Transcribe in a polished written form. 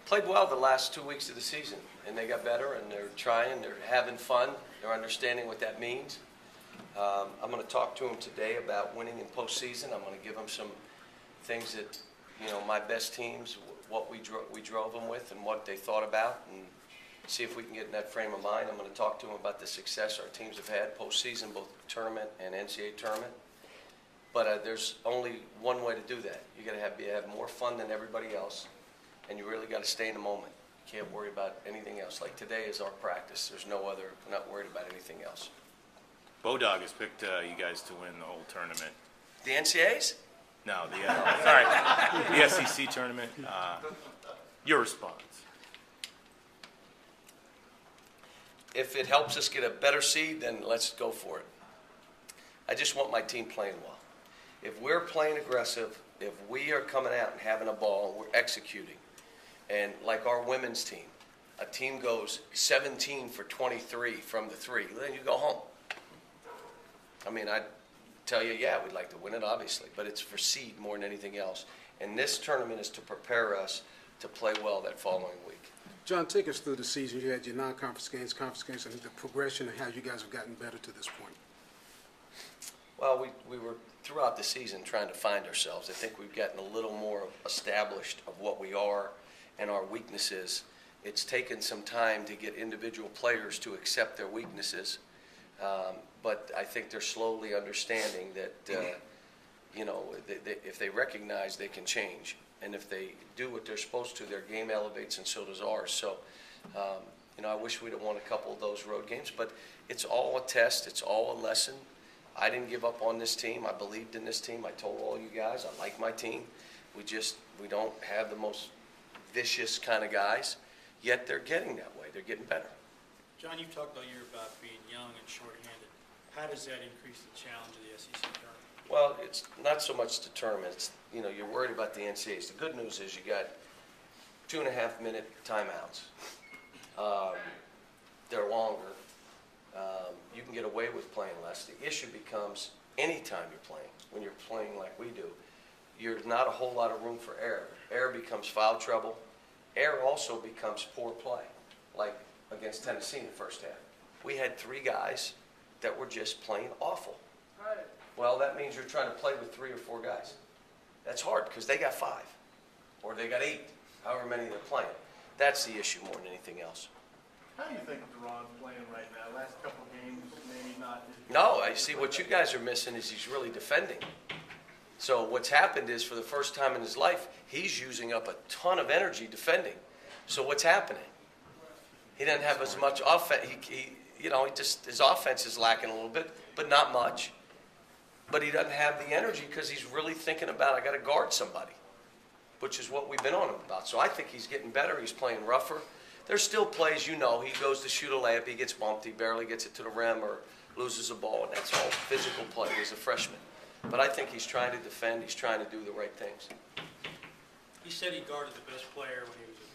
Played well the last 2 weeks of the season, and they got better, and they're trying, they're having fun, they're understanding what that means. I'm going to talk to them today about winning in postseason. I'm going to give them some things that, my best teams, what we drove them with and what they thought about, and see if we can get in that frame of mind. I'm going to talk to them about the success our teams have had postseason, both tournament and NCAA tournament. But there's only one way to do that. You got to have more fun than everybody else, and you really got to stay in the moment. You can't worry about anything else. Like today is our practice. There's no other. We're not worried about anything else. Bodog has picked you guys to win the whole tournament. The NCAAs? No, the SEC tournament. Your response? If it helps us get a better seed, then let's go for it. I just want my team playing well. If we're playing aggressive, if we are coming out and having a ball, we're executing, and like our women's team, a team goes 17 for 23 from the three, then you go home. I mean, I'd tell you, yeah, we'd like to win it, obviously, but it's for seed more than anything else. And this tournament is to prepare us to play well that following week. John, take us through the season. You had your non-conference games, conference games, and the progression and how you guys have gotten better to this point. Well, we were throughout the season trying to find ourselves. I think we've gotten a little more established of what we are and our weaknesses. It's taken some time to get individual players to accept their weaknesses, but I think they're slowly understanding that, if they recognize they can change. And if they do what they're supposed to, their game elevates and so does ours. So, I wish we'd have won a couple of those road games, but it's all a test. It's all a lesson. I didn't give up on this team. I believed in this team. I told all you guys I like my team. We don't have the most vicious kind of guys, yet they're getting that way. They're getting better. John, you've talked all year about being young and short-handed. How does that increase the challenge of the SEC tournament? Well, it's not so much the tournament. It's, you're worried about the NCAAs. The good news is you got 2.5-minute timeouts. They're longer. You can get away with playing less. The issue becomes anytime you're playing, when you're playing like we do, there's not a whole lot of room for error. Error becomes foul trouble. Error also becomes poor play, like against Tennessee in the first half. We had 3 guys that were just plain awful. Well, that means you're trying to play with 3 or 4 guys. That's hard because they got 5 or they got 8, however many they're playing. That's the issue more than anything else. How do you think of Deron playing right now? Last couple of games, maybe not. No, I see what you guys are missing is he's really defending. So what's happened is for the first time in his life, he's using up a ton of energy defending. So what's happening? He doesn't have as much offense. His offense is lacking a little bit, but not much. But he doesn't have the energy because he's really thinking about, I got to guard somebody, which is what we've been on him about. So I think he's getting better. He's playing rougher. There's still plays, he goes to shoot a layup, he gets bumped, he barely gets it to the rim or loses a ball, and that's all physical play as a freshman. But I think he's trying to defend, he's trying to do the right things. He said he guarded the best player when he was